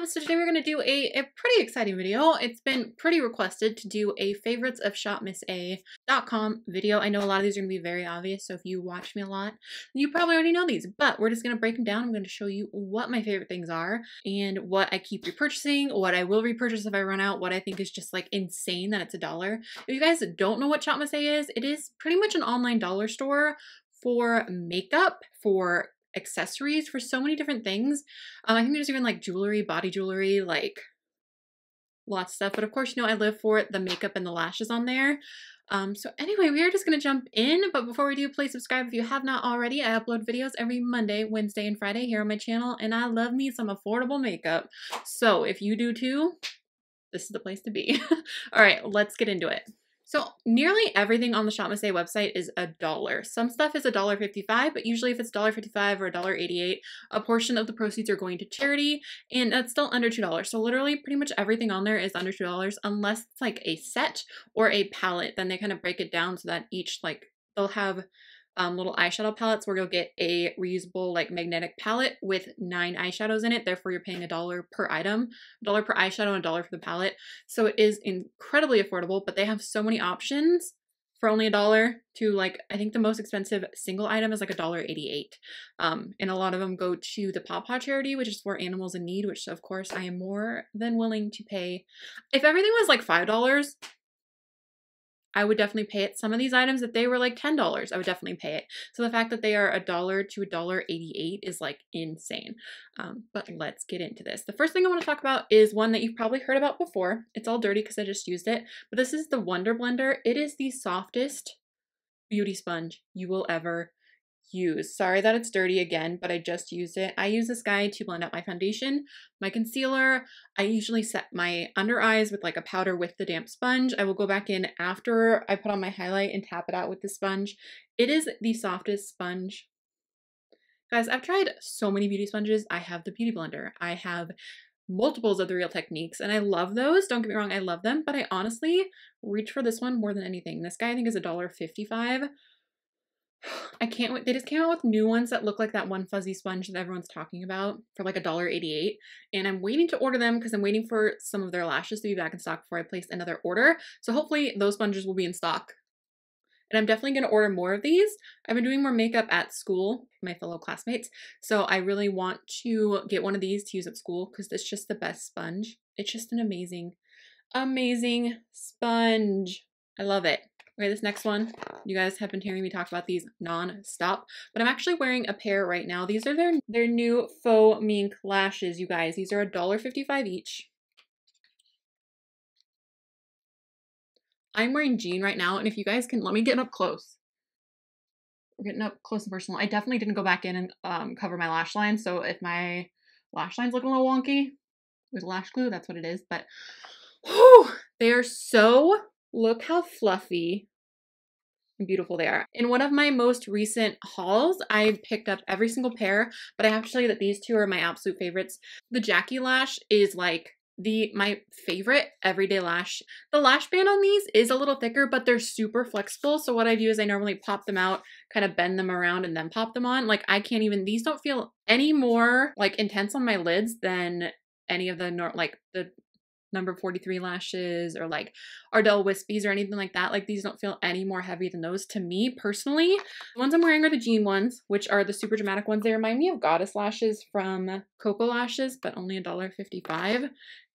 So today we're going to do a pretty exciting video. It's been pretty requested to do a favorites of ShopMissA.com video. I know a lot of these are going to be very obvious, so if you watch me a lot, you probably already know these, but we're just going to break them down. I'm going to show you what my favorite things are and what I keep repurchasing, what I will repurchase if I run out, what I think is just like insane that it's $1. If you guys don't know what ShopMissA is, it is pretty much an online dollar store for makeup, for accessories, for so many different things. I think there's even like jewelry, body jewelry, like lots of stuff. But of course, you know, I live for the makeup and the lashes on there. So anyway, we are just going to jump in. But before we do, please subscribe if you have not already. I upload videos every Monday, Wednesday, and Friday here on my channel. And I love me some affordable makeup. So if you do too, this is the place to be. All right, let's get into it. So nearly everything on the ShopMissA website is $1. Some stuff is $1.55, but usually if it's $1.55 or $1.88, a portion of the proceeds are going to charity, and that's still under $2. So literally pretty much everything on there is under $2 unless it's like a set or a palette. Then they kind of break it down so that each, like, they'll have little eyeshadow palettes where you'll get a reusable like magnetic palette with 9 eyeshadows in it. Therefore, you're paying $1 per item, $1 per eyeshadow, and $1 for the palette. So it is incredibly affordable, but they have so many options for only $1 to, like, I think the most expensive single item is like $1.88. And a lot of them go to the Paw Paw charity, which is for animals in need, which of course I am more than willing to pay. If everything was like $5, I would definitely pay it. Some of these items, if they were like $10, I would definitely pay it. So the fact that they are $1 to $1.88 is like insane. But let's get into this. The first thing I want to talk about is one that you've probably heard about before. It's all dirty because I just used it. But this is the Wonder Blender. It is the softest beauty sponge you will ever use. Sorry that it's dirty again, but I just used it. I use this guy to blend out my foundation, my concealer. I usually set my under eyes with like a powder with the damp sponge. I will go back in after I put on my highlight and tap it out with the sponge. It is the softest sponge. Guys, I've tried so many beauty sponges. I have the Beauty Blender. I have multiples of the Real Techniques, and I love those. Don't get me wrong, I love them, but I honestly reach for this one more than anything. This guy I think is $1.55. I can't wait. They just came out with new ones that look like that one fuzzy sponge that everyone's talking about for like $1.88. And I'm waiting to order them because I'm waiting for some of their lashes to be back in stock before I place another order. So hopefully those sponges will be in stock. And I'm definitely going to order more of these. I've been doing more makeup at school, my fellow classmates. So I really want to get one of these to use at school because it's just the best sponge. It's just an amazing, amazing sponge. I love it. Okay, this next one, you guys have been hearing me talk about these non-stop, but I'm actually wearing a pair right now. These are their new Faux Mink Lashes, you guys. These are $1.55 each. I'm wearing jean right now, and if you guys can, let me get up close. We're getting up close and personal. I definitely didn't go back in and cover my lash line, so if my lash line's looking a little wonky with lash glue, that's what it is, but whew, they are so... Look how fluffy and beautiful they are. In one of my most recent hauls, I picked up every single pair, but I have to tell you that these two are my absolute favorites. The Jackie Lash is like my favorite everyday lash. The lash band on these is a little thicker, but they're super flexible. So what I do is I normally pop them out, kind of bend them around and then pop them on. Like I can't even, these don't feel any more like intense on my lids than any of the number 43 lashes or like Ardell Wispies or anything like that. Like these don't feel any more heavy than those to me personally. The ones I'm wearing are the jean ones, which are the super dramatic ones. They remind me of Goddess lashes from Coco Lashes, but only $1.55.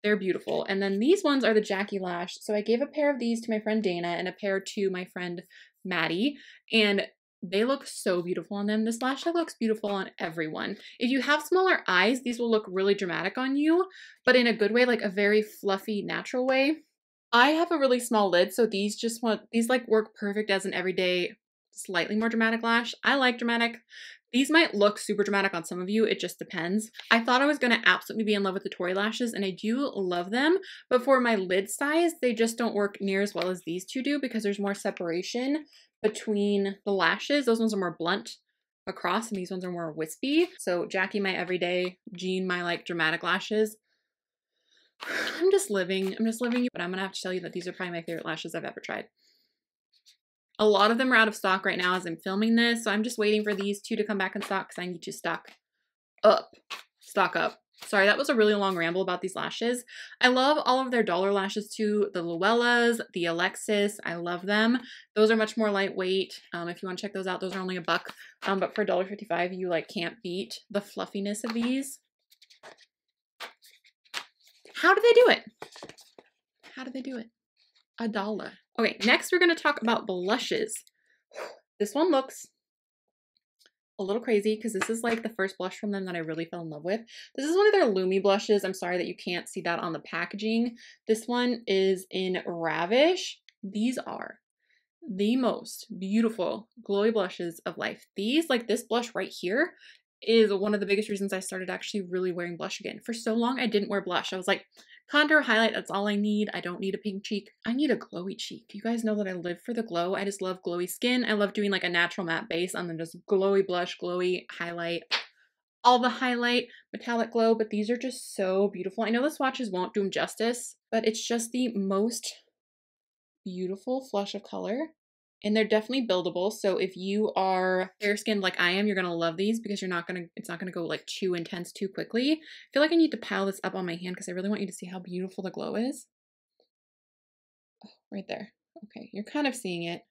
They're beautiful. And then these ones are the Jackie Lash. So I gave a pair of these to my friend Dana and a pair to my friend Maddie, and they look so beautiful on them. This lash looks beautiful on everyone. If you have smaller eyes, these will look really dramatic on you, but in a good way, like a very fluffy, natural way. I have a really small lid, so these like work perfect as an everyday, slightly more dramatic lash. I like dramatic. These might look super dramatic on some of you. It just depends. I thought I was going to absolutely be in love with the Tory lashes, and I do love them, but for my lid size, they just don't work near as well as these two do because there's more separation between the lashes. Those ones are more blunt across, and these ones are more wispy. So Jackie, my everyday, Jean, my like dramatic lashes. I'm just living you, but I'm gonna have to tell you that these are probably my favorite lashes I've ever tried. A lot of them are out of stock right now as I'm filming this, so I'm just waiting for these two to come back in stock because I need to stock up. Sorry, that was a really long ramble about these lashes. I love all of their dollar lashes too. The Luellas, the Alexis, I love them. Those are much more lightweight. If you want to check those out, those are only $1. But for $1.55, you like can't beat the fluffiness of these. How do they do it? How do they do it? $1. Okay, next we're going to talk about blushes. This one looks a little crazy because this is like the first blush from them that I really fell in love with. This is one of their Lumi blushes. I'm sorry that you can't see that on the packaging. This one is in Ravish. These are the most beautiful glowy blushes of life. These, like this blush right here, is one of the biggest reasons I started actually really wearing blush again. For so long, I didn't wear blush. I was like, contour, highlight, that's all I need. I don't need a pink cheek. I need a glowy cheek. You guys know that I live for the glow. I just love glowy skin. I love doing like a natural matte base and then just glowy blush, glowy highlight, all the highlight, metallic glow, but these are just so beautiful. I know the swatches won't do them justice, but it's just the most beautiful flush of color. And they're definitely buildable. So if you are fair skinned like I am, you're gonna love these because it's not gonna go like too intense too quickly. I feel like I need to pile this up on my hand because I really want you to see how beautiful the glow is. Oh, right there. Okay, you're kind of seeing it.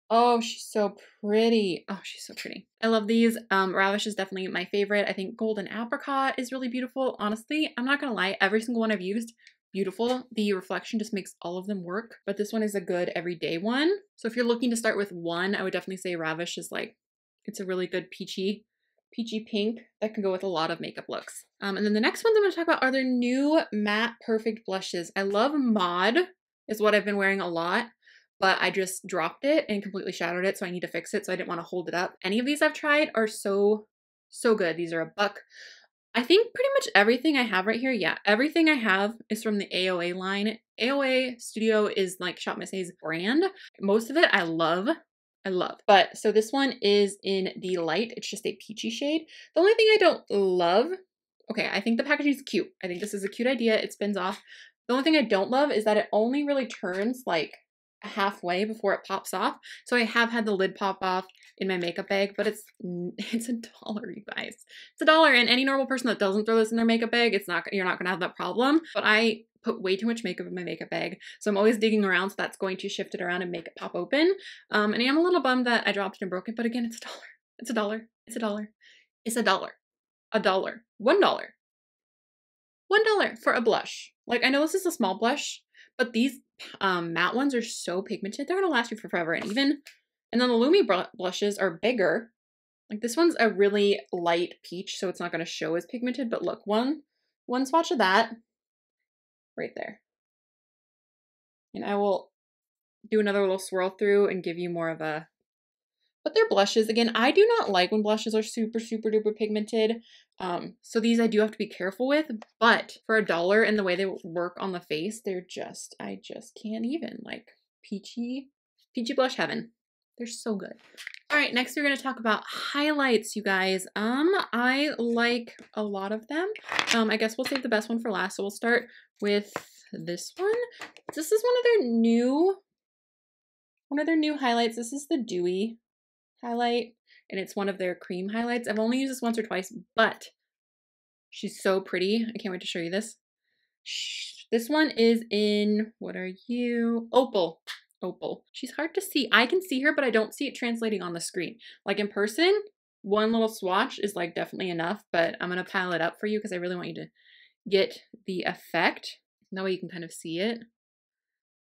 Oh, she's so pretty. Oh, she's so pretty. I love these. Ravish is definitely my favorite. I think Golden Apricot is really beautiful. Honestly, I'm not gonna lie, every single one I've used, beautiful. The reflection just makes all of them work, but this one is a good everyday one. So if you're looking to start with one, I would definitely say Ravish is like, it's a really good peachy pink that can go with a lot of makeup looks. And then the next ones I'm going to talk about are their new matte perfect blushes. I love Mod is what I've been wearing a lot, but I just dropped it and completely shattered it, so I need to fix it, so I didn't want to hold it up. Any of these I've tried are so good. These are $1. I think pretty much everything I have right here, yeah, everything I have is from the AOA line. AOA Studio is like ShopMissA's brand. Most of it I love. But so this one is in the light. It's just a peachy shade. The only thing I don't love, okay, I think the packaging is cute. I think this is a cute idea. It spins off. The only thing I don't love is that it only really turns like halfway before it pops off. So I have had the lid pop off in my makeup bag, but it's $1, you guys. It's $1, and any normal person that doesn't throw this in their makeup bag, you're not gonna have that problem. But I put way too much makeup in my makeup bag, so I'm always digging around, so that's going to shift it around and make it pop open. And I am a little bummed that I dropped it and broke it, but again, it's $1. It's $1. It's $1. It's $1. $1. $1. $1 for a blush. Like, I know this is a small blush, but these matte ones are so pigmented. They're gonna last you for forever. And then the Lumi blushes are bigger. Like, this one's a really light peach, so it's not gonna show as pigmented, but look, one swatch of that right there. And I will do another little swirl through and give you more of a, but they're blushes. Again, I do not like when blushes are super duper pigmented. So these I do have to be careful with, but for $1 and the way they work on the face, I just can't even, like, peachy blush heaven. They're so good. All right, next we're going to talk about highlights, you guys. I like a lot of them. I guess we'll save the best one for last. So we'll start with this one. This is one of their new highlights. This is the Dewy highlight, and it's one of their cream highlights. I've only used this once or twice, but she's so pretty. I can't wait to show you this. This one is in, what are you? Opal. She's hard to see. I can see her, but I don't see it translating on the screen. Like in person, one little swatch is like definitely enough, but I'm going to pile it up for you because I really want you to get the effect. That way you can kind of see it.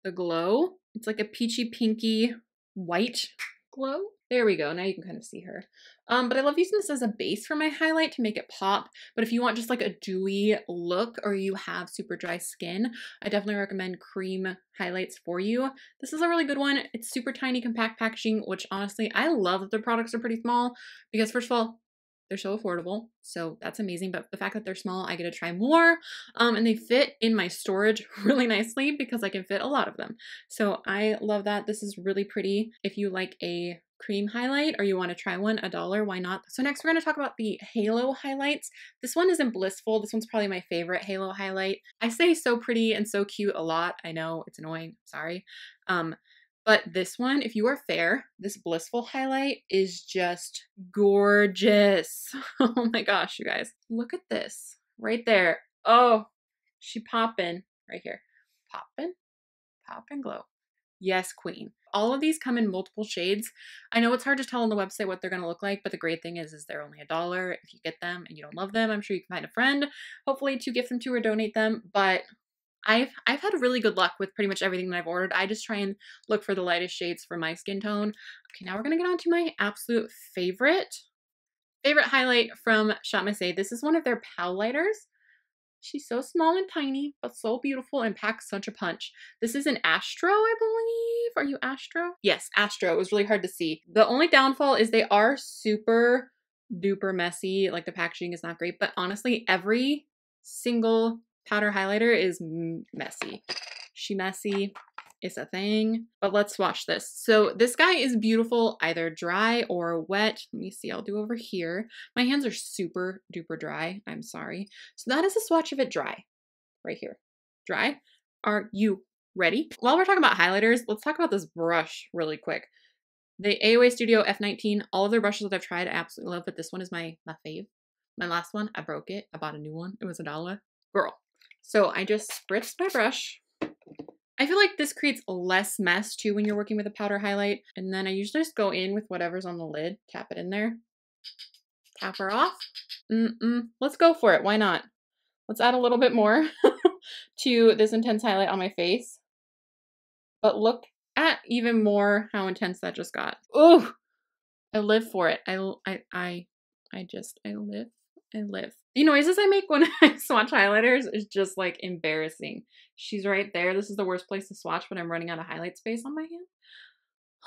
The glow. It's like a peachy pinky white glow. There we go. Now you can kind of see her. But I love using this as a base for my highlight to make it pop. But if you want just like a dewy look or you have super dry skin, I definitely recommend cream highlights for you. This is a really good one. It's super tiny, compact packaging, which honestly, I love that their products are pretty small because first of all, they're so affordable, so that's amazing. But the fact that they're small, I get to try more. And they fit in my storage really nicely because I can fit a lot of them. So I love that. This is really pretty. If you like a cream highlight or you want to try one, $1, why not? So next we're going to talk about the halo highlights. This one is in Blissful. This one's probably my favorite halo highlight. I say so pretty and so cute a lot. I know it's annoying. Sorry. But this one, if you are fair, this Blissful highlight is just gorgeous. Oh my gosh, you guys. Look at this right there. Oh, she poppin' right here. Poppin', poppin' glow. Yes, queen. All of these come in multiple shades. I know it's hard to tell on the website what they're going to look like, but the great thing is they're only $1. If you get them and you don't love them, I'm sure you can find a friend, hopefully to gift them to or donate them. But I've had really good luck with pretty much everything that I've ordered. I just try and look for the lightest shades for my skin tone. Okay, now we're going to get on to my absolute favorite highlight from ShopMissA. This is one of their Powlighters. She's so small and tiny, but so beautiful and packs such a punch. This is an Astro, I believe. Are you Astro? Yes, Astro. It was really hard to see. The only downfall is they are super duper messy. Like the packaging is not great, but honestly, every single powder highlighter is messy. She messy. It's a thing. But let's swatch this. So this guy is beautiful, either dry or wet. Let me see. I'll do over here. My hands are super duper dry. I'm sorry. So that is a swatch of it dry. Right here. Dry. Are you ready? While we're talking about highlighters, let's talk about this brush really quick. The AOA Studio F19. All of their brushes that I've tried, I absolutely love, but this one is my fave. My last one, I broke it. I bought a new one. It was $1. Girl. So I just spritzed my brush. I feel like this creates less mess too when you're working with a powder highlight. And then I usually just go in with whatever's on the lid, tap it in there, tap her off. Let's go for it. Why not? Let's add a little bit more to this intense highlight on my face. But look at even more how intense that just got. Ooh, I live for it. I live. The noises I make when I swatch highlighters is just like embarrassing. She's right there. This is the worst place to swatch when I'm running out of highlight space on my hand.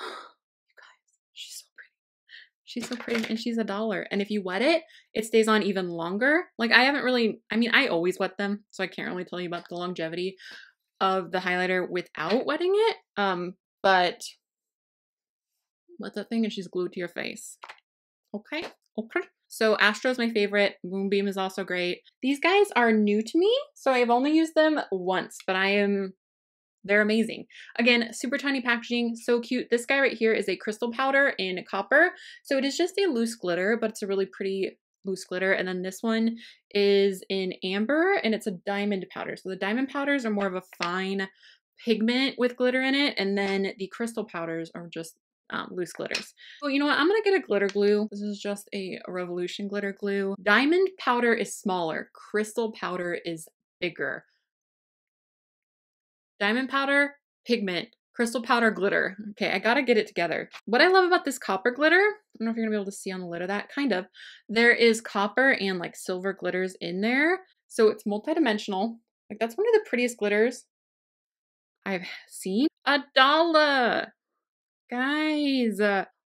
You guys, she's so pretty. She's so pretty and she's $1. And if you wet it, it stays on even longer. Like I always wet them, so I can't really tell you about the longevity of the highlighter without wetting it. But wet that thing and she's glued to your face. Okay. So Astro is my favorite. Moonbeam is also great. These guys are new to me, so I've only used them once, but they're amazing. Again, super tiny packaging, so cute. This guy right here is a crystal powder in copper. So it is just a loose glitter, but it's a really pretty loose glitter. And then this one is in amber and it's a diamond powder. So the diamond powders are more of a fine pigment with glitter in it. And then the crystal powders are just loose glitters. Well, you know what? I'm gonna get a glitter glue. This is just a Revolution glitter glue. Diamond powder is smaller. Crystal powder is bigger. Diamond powder, pigment. Crystal powder, glitter. Okay, I gotta get it together. What I love about this copper glitter, I don't know if you're gonna be able to see on the lid of that, kind of. There is copper and like silver glitters in there. So it's multidimensional. Like that's one of the prettiest glitters I've seen. $1. Guys,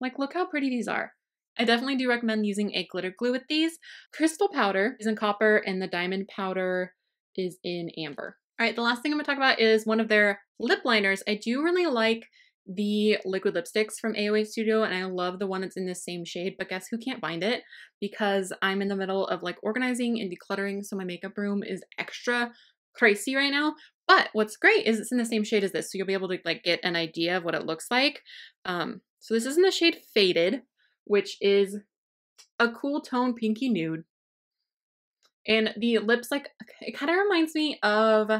like look how pretty these are. I definitely do recommend using a glitter glue with these. Crystal powder is in copper and the diamond powder is in amber. All right, the last thing I'm gonna talk about is one of their lip liners. I do really like the liquid lipsticks from AOA Studio and I love the one that's in the same shade, but guess who can't find it? Because I'm in the middle of like organizing and decluttering, so my makeup room is extra crazy right now. But what's great is it's in the same shade as this, so you'll be able to like get an idea of what it looks like. So this is in the shade Faded, which is a cool tone pinky nude. And the lips, like, it kind of reminds me of,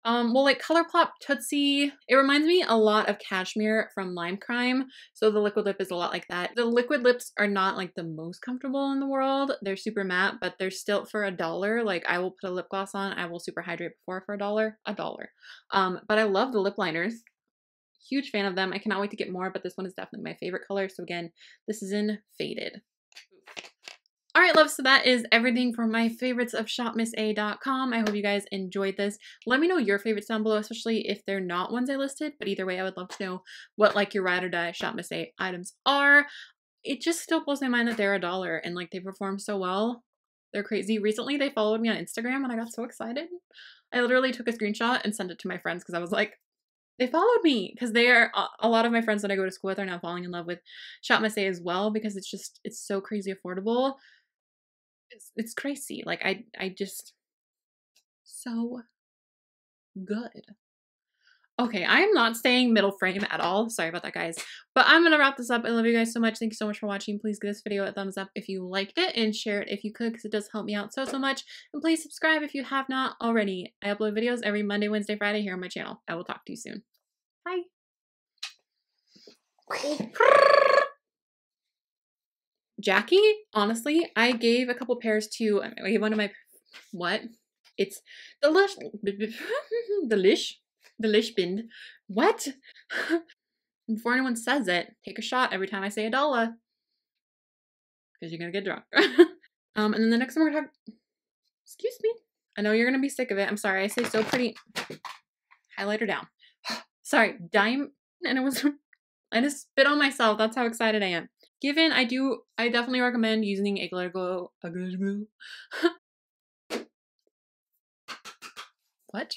well, like ColourPop Tootsie. It reminds me a lot of Cashmere from Lime Crime. So the liquid lip is a lot like that. The liquid lips are not like the most comfortable in the world. They're super matte, but they're still for $1. Like I will put a lip gloss on. I will super hydrate before for $1. But I love the lip liners. Huge fan of them. I cannot wait to get more, but this one is definitely my favorite color. So again, this is in Faded. All right, loves, so that is everything for my favorites of ShopMissA.com. I hope you guys enjoyed this. Let me know your favorites down below, especially if they're not ones I listed. But either way, I would love to know what like your ride or die ShopMissA items are. It just still blows my mind that they're $1 and like they perform so well. They're crazy. Recently, they followed me on Instagram and I got so excited. I literally took a screenshot and sent it to my friends because I was like, they followed me, because they are, a lot of my friends that I go to school with are now falling in love with ShopMissA as well, because it's so crazy affordable. It's crazy. Like I just, so good. Okay, I am not staying middle frame at all. Sorry about that, guys. But I'm going to wrap this up. I love you guys so much. Thank you so much for watching. Please give this video a thumbs up if you liked it and share it if you could because it does help me out so much. And please subscribe if you have not already. I upload videos every Monday, Wednesday, Friday here on my channel. I will talk to you soon. Bye. Jackie, honestly, I gave a couple pairs to, I gave one of my, what? It's the lish bin. What? Before anyone says it, take a shot every time I say $1. Because you're gonna get drunk. And then the next one we're gonna have, excuse me. I know you're gonna be sick of it. I'm sorry, I say so pretty. Highlighter down. Sorry, dime, and it was, I just spit on myself. That's how excited I am. Given, I definitely recommend using a glitter glue. What?